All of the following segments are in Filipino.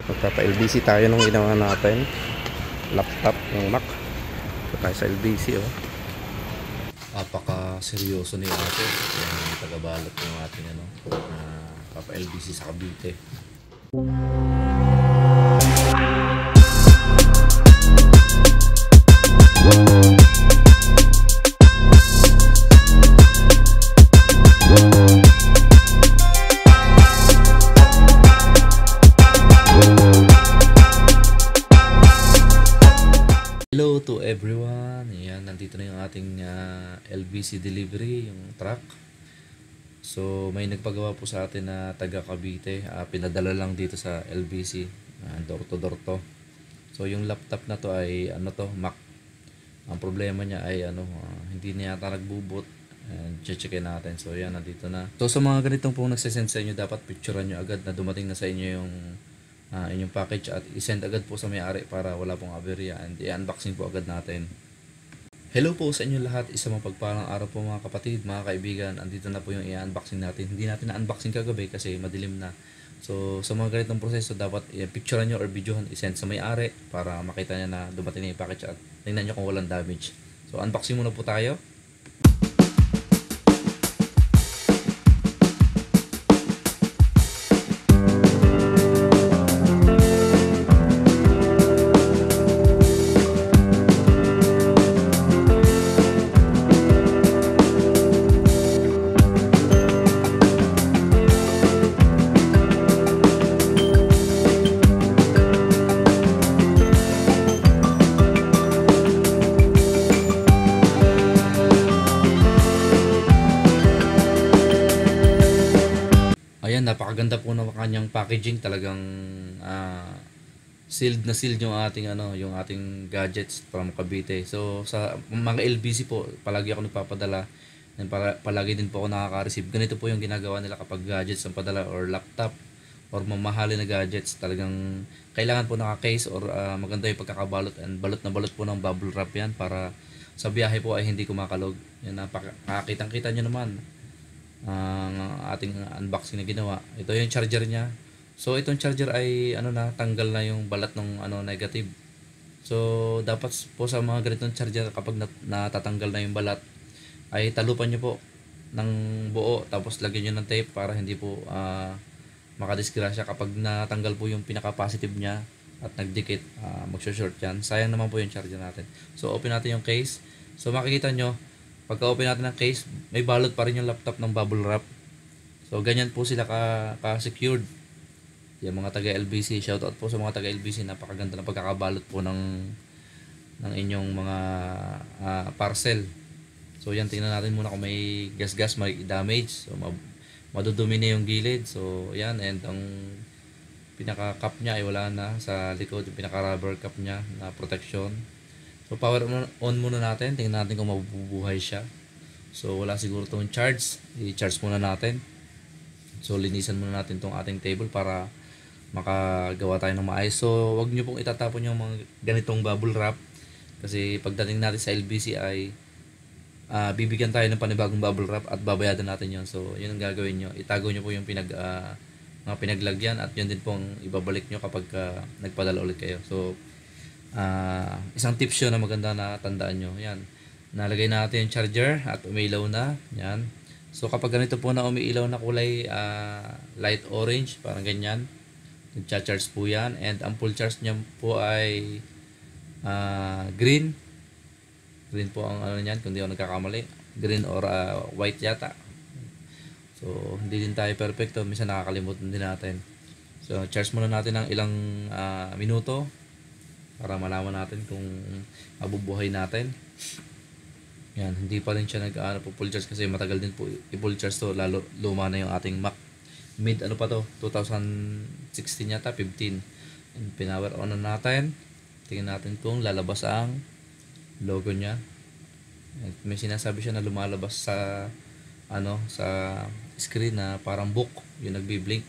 Magpapa-LBC tayo nung ginawa natin. Laptop ng Mac. Ito tayo sa LBC oh. Napaka-seryoso ni ate. Yung tagabalot ng ating papa-LBC sa Cavite. Hello to everyone. Yan, nandito na yung ating LBC delivery, yung truck. So, may nagpagawa po sa atin na taga Cavite. Pinadala lang dito sa LBC. Door to door to. So, yung laptop na to ay Mac. Ang problema niya ay hindi niya yata nagboot. Checkin natin. So, yan, nandito na. So, sa mga ganitong pong nagsisend sa inyo, dapat picturean nyo agad na dumating na sa inyo yung inyong package at isend agad po sa may-ari para wala pong aberya, and i-unboxing po agad natin. Hello po sa inyo lahat, isang mapagpalang araw po mga kapatid, mga kaibigan. Andito na po yung i-unboxing natin. Hindi natin na-unboxing kagabi kasi madilim na. So sa mga ganitong proseso, dapat picturean nyo or videohan, isend sa may-ari para makita niya na dumating na yung package at tingnan nyo kung walang damage. So unboxing muna po tayo. Ayan, napakaganda po ng kanyang packaging. Talagang sealed na sealed yung ating gadgets from Cavite. So sa mga LBC po, palagi ako nagpapadala and palagi din po ako nakaka-receive. Ganito po yung ginagawa nila kapag gadgets ang padala or laptop or mamahalin na gadgets. Talagang kailangan po naka-case or maganda yung pagkakabalot, and balot na balot po ng bubble wrap yan para sa biyahe po ay hindi kumakalog. Yan, nakakitang-kita nyo naman ang ating unboxing na ginawa. Ito yung charger niya. So itong charger ay tanggal na yung balat ng negative. So dapat po sa mga ganitong charger, kapag natatanggal na yung balat, ay talupan niyo po ng buo tapos lagyan niyo ng tape para hindi po makadisgrasya kapag natanggal po yung pinaka positive niya at nagdikit. Magso-short yan. Sayang naman po yung charger natin. So open natin yung case. So makikita nyo, pagka-open natin ng case, may balot pa rin yung laptop ng bubble wrap. So, ganyan po sila ka-secured. Yung mga taga-LBC, shoutout po sa mga taga-LBC. Napakaganda ng pagkakabalot po ng inyong mga parcel. So, yan, tingnan natin muna kung may gas-gas, may damage. So, madudumi na yung gilid. So, yan, and ang pinaka-cup niya ay wala na sa likod. Yung pinaka-rubber cup niya na protection. So power on muna natin, tingnan natin kung mabubuhay siya. So wala siguro itong charge, i-charge muna natin. So linisan muna natin itong ating table para makagawa tayo ng maayos. So wag nyo pong itatapon yung mga ganitong bubble wrap, kasi pagdating natin sa LBC ay bibigyan tayo ng panibagong bubble wrap at babayadan natin yon. So yun ang gagawin nyo, itago nyo po yung mga pinaglagyan at yun din pong ibabalik nyo kapag nagpadala ulit kayo. So isang tips yun na maganda na tandaan nyo. Yan, nalagay natin yung charger at umiilaw na. Yan. So kapag ganito po na umiilaw na kulay light orange, parang ganyan, nagcha-charge po yan. And ang full charge niya po ay green. Green po ang niyan, kung di ako nagkakamali. Green or white yata. So hindi din tayo perfecto, minsan nakakalimutan din natin. So charge muna natin ng ilang minuto para malaman natin kung mabubuhay natin. Yan, hindi pa rin siya full charge kasi matagal din po i-full charge to, lalo luma na yung ating Mac. Mid pa to, 2016 yata, 15. And pinower on na natin. Tingnan natin kung lalabas ang logo niya. And may sinasabi siya na lumalabas sa sa screen na parang book, yung nagbi-blink.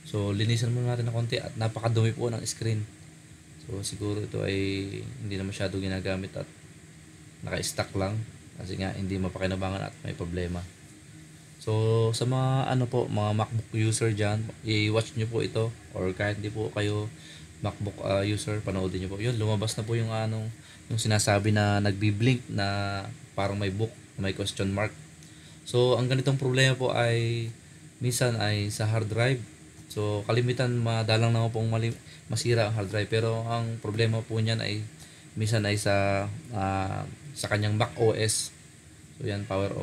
So linisan muna natin ng konti at napakadumi po ng screen. So siguro ito ay hindi na masyado ginagamit at naka-stack lang kasi nga hindi mapakinabangan at may problema. So sa mga ano po, mga MacBook user diyan, i-watch niyo po ito, or kahit hindi po kayo MacBook user, panoodin niyo po. Yun, lumabas na po yung anong yung sinasabi na nagbi-blink na parang may book, may question mark. So ang ganitong problema po ay minsan ay sa hard drive. So kalimitan madalang naman pong masira ang hard drive, pero ang problema po niyan ay minsan ay sa kanyang Mac OS. So yan, power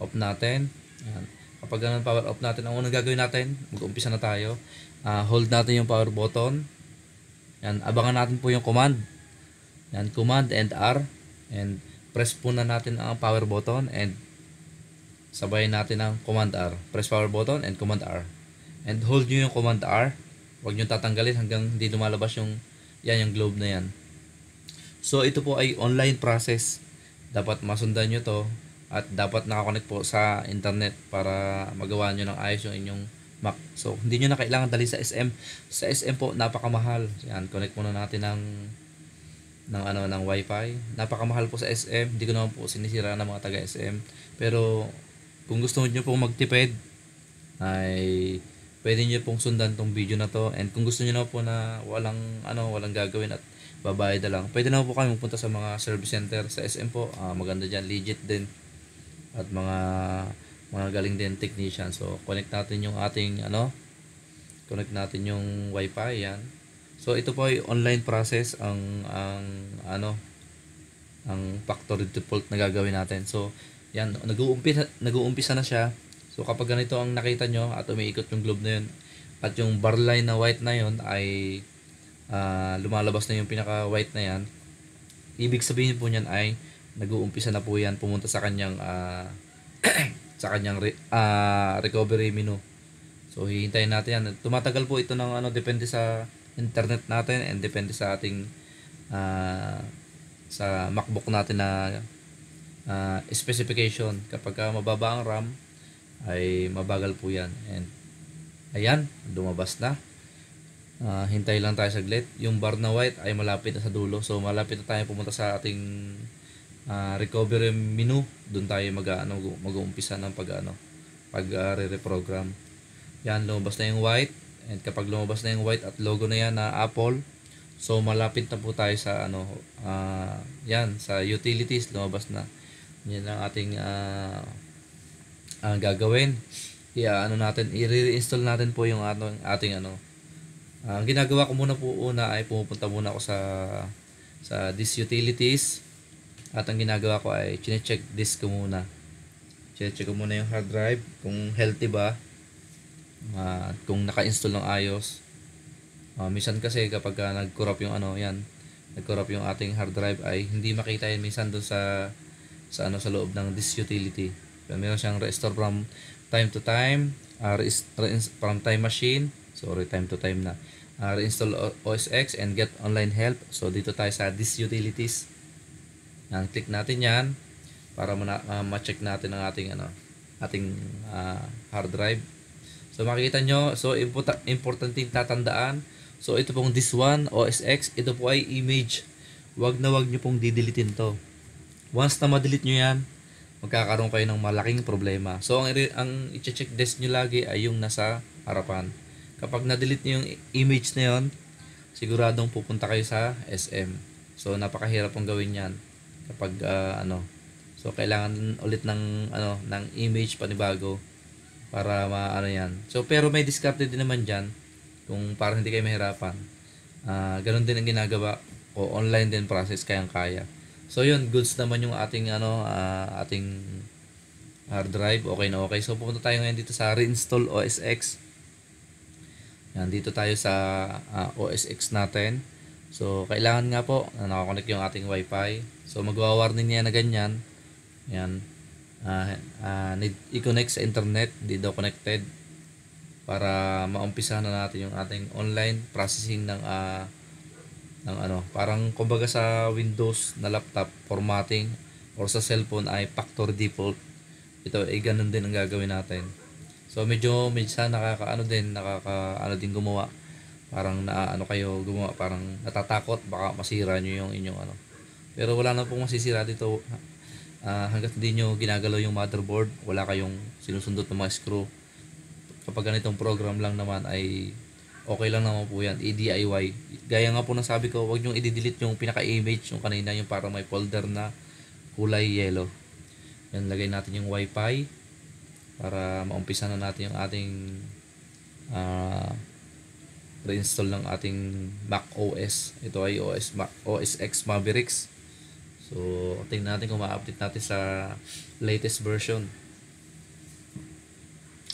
off natin. Yan. Kapag ganun power off natin, ang unang gagawin natin, mag-umpisa na tayo. Hold natin yung power button. Yan, abangan natin po yung command. Yan, command and R. And press po na natin ang power button and sabayin natin ang command R. Press power button and command R. And hold nyo yung command R. Huwag nyo tatanggalin hanggang hindi lumalabas yung yung globe na yan. So ito po ay online process. Dapat masundan nyo to at dapat nakakonect po sa internet para magawa nyo ng ayos yung inyong Mac. So hindi nyo na kailangan dali sa SM. Sa SM po napakamahal. Yan, connect muna natin ng wifi. Napakamahal po sa SM. Hindi ko naman po sinisira ng mga taga SM. Pero kung gusto niyo pong magtipid ay pwede niyo pong sundan tong video na to, and kung gusto niyo na po na walang gagawin at babayad na lang, pwede na po kayo magpunta sa mga service center sa SM po. Maganda diyan, legit din at mga galing din technician. So connect natin yung connect natin yung wifi yan. So ito po ay online process ang factory default na gagawin natin. So yan, nag-uumpisa na siya. So kapag ganito ang nakita nyo at umiikot yung globe na yun at yung bar line na white na yun ay lumalabas na yung pinaka white na yan, ibig sabihin po niyan ay nag-uumpisa na po yan pumunta sa kanyang recovery menu. So hihintayin natin yan. Tumatagal po ito ng depende sa internet natin and depende sa ating sa MacBook natin na specification. Kapag mababa ang RAM ay mabagal po yan. And ayan, lumabas na. Hintay lang tayo saglit. Yung bar na white ay malapit na sa dulo. So malapit na tayo pumunta sa ating recovery menu. Doon tayo mag-uumpisa ng re-reprogram. Yan, lumabas na yung white. And kapag lumabas na yung white at logo na yan na Apple, so malapit na po tayo sa sa utilities. Lumabas na. Yan ang ating gagawin. I-reinstall natin po yung ating ang ginagawa ko muna po ay pumupunta muna ako sa this utilities, at ang ginagawa ko ay chine-check disk ko muna. Chine-check ko muna yung hard drive kung healthy ba, kung naka-install ng ayos. Minsan kasi kapag nag-corrupt yung nag-corrupt yung ating hard drive ay hindi makita yan minsan doon sa loob ng this utility. So, meron siyang restore from time to time, from time machine, sorry, time to time na. Reinstall OS X and get online help. So dito tayo sa this utilities. Yan, click natin yan para ma-check natin ang ating hard drive. So makikita nyo, so importante tatandaan. So ito pong this one, OS X, ito po ay image. Wag nyo pong didelitin to. Once na ma-delete nyo yan, magkakaroon kayo ng malaking problema. So ang i-check disk nyo lagi ay yung nasa harapan. Kapag na-delete nyo yung image na yon, siguradong pupunta kayo sa SM. So napakahirap pong gawin yan kapag so kailangan ulit ng image panibago para yan. So pero may diskarte din naman diyan kung para hindi kayo mahirapan. Ganun din ang ginagawa o online din process, kayang-kaya. So yun, goods naman yung ating ating hard drive. Okay na okay. So pupunta tayo ngayon dito sa reinstall OS X. Yan, dito tayo sa OS X natin. So kailangan nga po na nakakonect yung ating wifi. So magwa-warning niya na ganyan. Yan. Need i-connect sa internet, hindi daw connected, para maumpisa na natin yung ating online processing ng parang kumbaga sa Windows na laptop formatting or sa cellphone ay factory default. Ito ay ganun din ang gagawin natin. So medyo minsan nakaka din gumawa. Parang kayo gumawa, parang natatakot baka masira niyo yung inyong Pero wala na pong masisira dito. hanggat hindi nyo ginagalaw yung motherboard, wala kayong sinusundot ng mga screw. Kapag ganitong program lang naman ay okay lang naman po yan, i-DIY. Gaya nga po ng sabi ko, huwag nyo i-delete yung pinaka-image, yung kanina, yung parang may folder na kulay yellow. Yan, lagay natin yung wifi para maumpisa na natin yung ating reinstall ng ating Mac OS. Ito ay OS X Mavericks. So, tingnan natin kung ma-update natin sa latest version.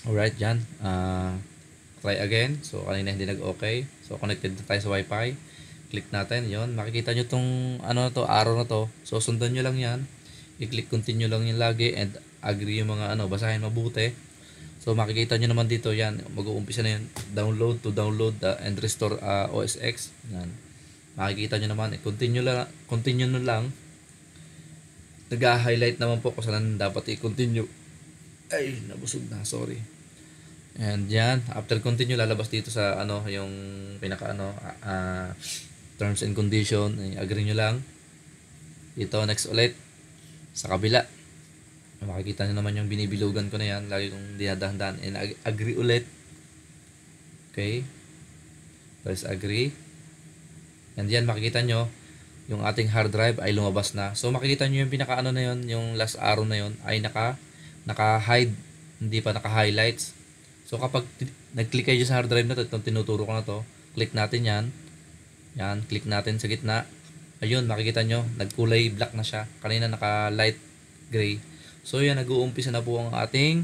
Alright, dyan. Try again. So, kanina hindi nag-okay. So, connected na tayo sa Wi-Fi. Click natin. Yon, makikita nyo tong arrow na to. So, sundan nyo lang yan. I-click continue lang yan lagi and agree yung mga basahin mabuti. So, makikita nyo naman dito yan. Mag-uumpisa na yan. Download and restore OS X. Yan. Makikita nyo naman. Continue na lang. Nag-highlight naman po kung saan dapat i-continue. Ay, nabusog na, sorry. And yan, after continue, lalabas dito sa yung pinaka terms and condition. Agree nyo lang. Dito, next ulit. Sa kabila. Makikita nyo naman yung binibilugan ko na yan. Lagi kong dinadahan-dahan. And agree ulit. Okay. Press agree. And yan, makikita nyo, yung ating hard drive ay lumabas na. So, makikita nyo yung pinaka na yun, yung last arrow na yun, ay naka-hide, hindi pa naka-highlights. So, kapag nag-click kayo sa hard drive na to, itong tinuturo ko na to, click natin yan. Yan, click natin sa gitna. Ayun, makikita nyo, nagkulay black na siya. Kanina naka-light gray. So, yan, nag-uumpisa na po ang ating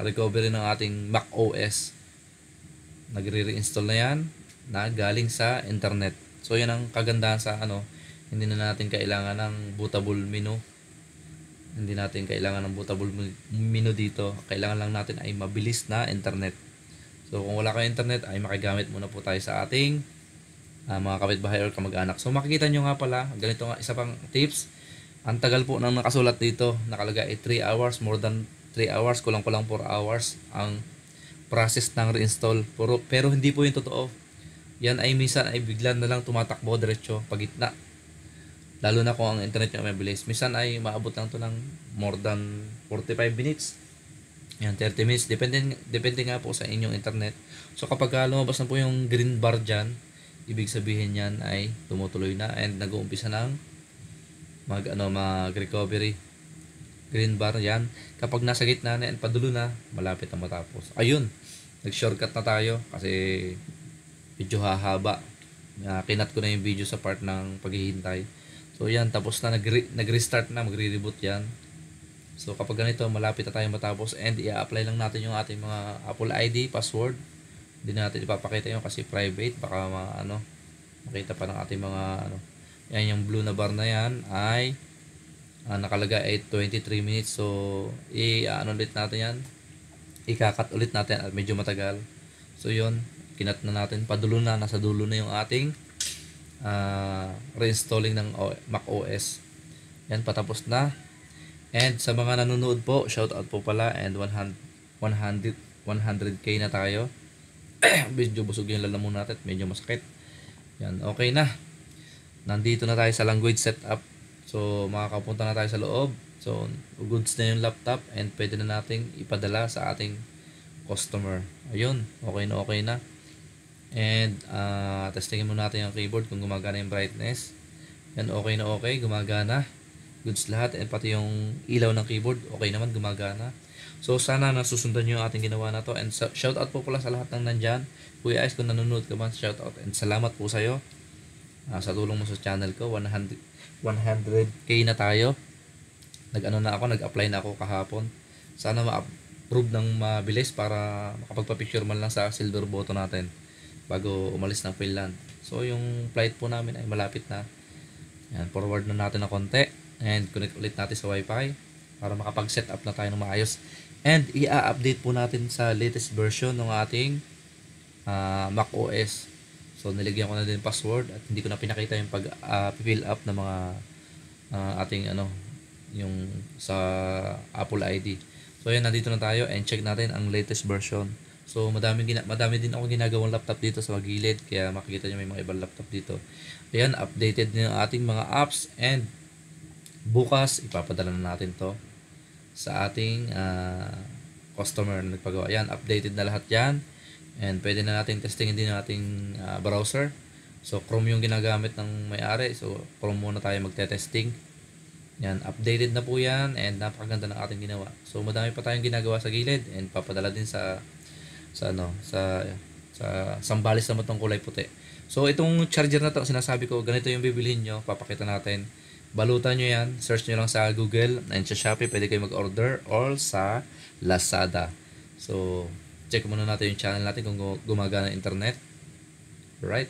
recovery ng ating Mac OS. Nagre-reinstall na yan na galing sa internet. So, yan ang kagandahan sa hindi na natin kailangan ng bootable menu. Hindi natin kailangan ng bootable menu dito. Kailangan lang natin ay mabilis na internet. So, kung wala kayong internet, ay makigamit muna po tayo sa ating mga kapitbahay or kamag-anak. So, makikita nyo nga pala, ganito nga, isa pang tips. Ang tagal po nang nakasulat dito. Nakalagay ay 3 hours, more than 3 hours, kulang-kulang 4 hours ang process ng reinstall. Pero hindi po yung totoo. Yan ay minsan ay bigla na lang tumatakbo diretso pagitna. Lalo na kung ang internet nyo mabilis. Minsan ay maabot lang to ng more than 45 minutes. Yan, 30 minutes. Depende nga po sa inyong internet. So kapag lumabas na po yung green bar dyan, ibig sabihin yan ay tumutuloy na and nag-uumpisa ng mag-recovery. Green bar yan. Kapag nasa gitna na and padulo na, malapit na matapos. Ayun, nag-shortcut na tayo kasi medyo hahaba. Kinat ko na yung video sa part ng paghihintay. So yan, tapos na nag-restart na, magre-reboot yan. So kapag ganito, malapit na tayo matapos and i-apply lang natin yung ating mga Apple ID, password. Hindi natin ipapakita yun kasi private, baka makita pa ng ating mga Yan, yung blue na bar na yan ay nakalagay ay 23 minutes. So ulit natin yan. Ikakat ulit natin at medyo matagal. So yun, kinat na natin, padulo na, nasa dulo na yung ating reinstalling ng Mac OS. Yan, patapos na. And sa mga nanonood po, shout out po pala and 100k na tayo. Medyo busog yung lalamunan natin, medyo masakit. Yan, okay na. Nandito na tayo sa language setup. So makakapunta na tayo sa loob. So goods na yung laptop and pwede na nating ipadala sa ating customer. Ayun, okay na. And testingin muna natin yung keyboard kung gumagana yung brightness. Yan, okay na okay, gumagana. Goods lahat and pati yung ilaw ng keyboard, okay naman, gumagana. So sana nasusundan nyo yung ating ginawa na to. And shout out po pala sa lahat ng nandyan. Kuya Ice, kung nanonood ka man, shout out. And salamat po sa'yo sa tulong mo sa channel ko. 100k na tayo. Nag-apply na ako kahapon. Sana ma-approve ng mabilis para makapagpa-picture man lang sa silver button natin bago umalis ng Finland. So yung flight po namin ay malapit na. Yan, forward na natin ng konti and connect ulit natin sa wifi para makapag-set up na tayo ng maayos. And i-update po natin sa latest version ng ating Mac OS. So niligyan ko na din password at hindi ko na pinakita yung pag-fill up ng mga ating yung sa Apple ID. So yan, nandito na tayo and check natin ang latest version. So madami din ako ginagawang laptop dito sa gilid, kaya makikita niyo may mga ibang laptop dito. Ayan, updated din ang ating mga apps and bukas ipapadala na natin to sa ating customer na nagpagawa. Yan, updated na lahat yan. And pwede na natin testingin din nating browser. So Chrome yung ginagamit ng may-ari. So Chrome muna tayo magte-testing. Yan, updated na po yan and napakaganda ng ating ginawa. So madami pa tayong ginagawa sa gilid and papadala din sa sambalis naman tong kulay puti. So itong charger na to, sinasabi ko, ganito yung bibilhin nyo. Papakita natin. Balutan nyo yan. Search nyo lang sa Google and sa Shopee. Pwede kayo mag-order or sa Lazada. So check muna natin yung channel natin kung gumagana internet. Right?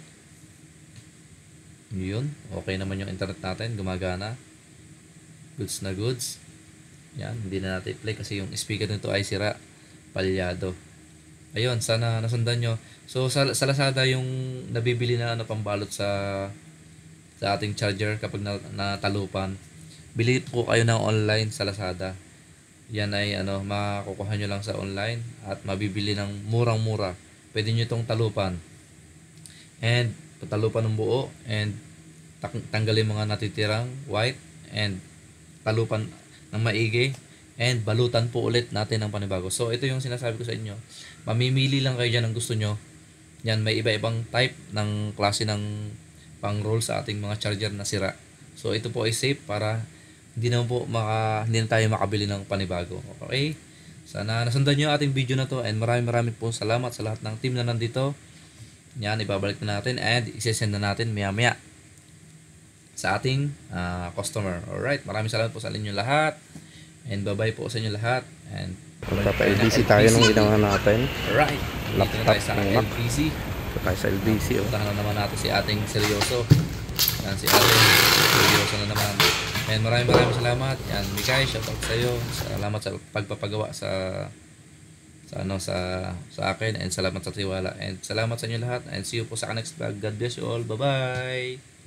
Yun. Okay naman yung internet natin. Gumagana. Goods na goods. Yan. Hindi na natin play kasi yung speaker nito ay sira. Palyado. Ayun. Sana nasundan nyo. So sa Lazada yung nabibili na pambalot sa ating charger kapag natalupan. Bili po kayo ng online sa Lazada. Yan ay makukuha nyo lang sa online at mabibili ng murang-mura. Pwede nyo itong talupan. And patalupan ng buo and tanggalin mga natitirang white and talupan ng maigi and balutan po ulit natin ng panibago. So ito yung sinasabi ko sa inyo. Mamimili lang kayo dyan ng gusto nyo. Yan, may iba-ibang type ng klase ng pang-roll sa ating mga charger na sira. So ito po ay safe para hindi na tayo makabili ng panibago. Okay? Sana nasundan nyo ating video na to and maraming po salamat sa lahat ng team na nandito. Yan, ibabalik na natin and isesend na natin maya-maya sa ating customer. Alright, maraming salamat po sa inyo lahat and bye-bye po sa inyo lahat and Magpapa-LBC tayo nung ginawa natin. Alright, dito na tayo sa Laptop ng Mac. LBC. Tayo sa LBC. Puntahan na naman natin si ating seryoso. Yan, si ating seryoso na naman. And maraming salamat. Yan, Mikay, shoutout sa iyo. Salamat sa pagpapagawa sa akin and salamat sa tiwala. And salamat sa inyo lahat and see you po sa next vlog. God bless you all. Bye-bye!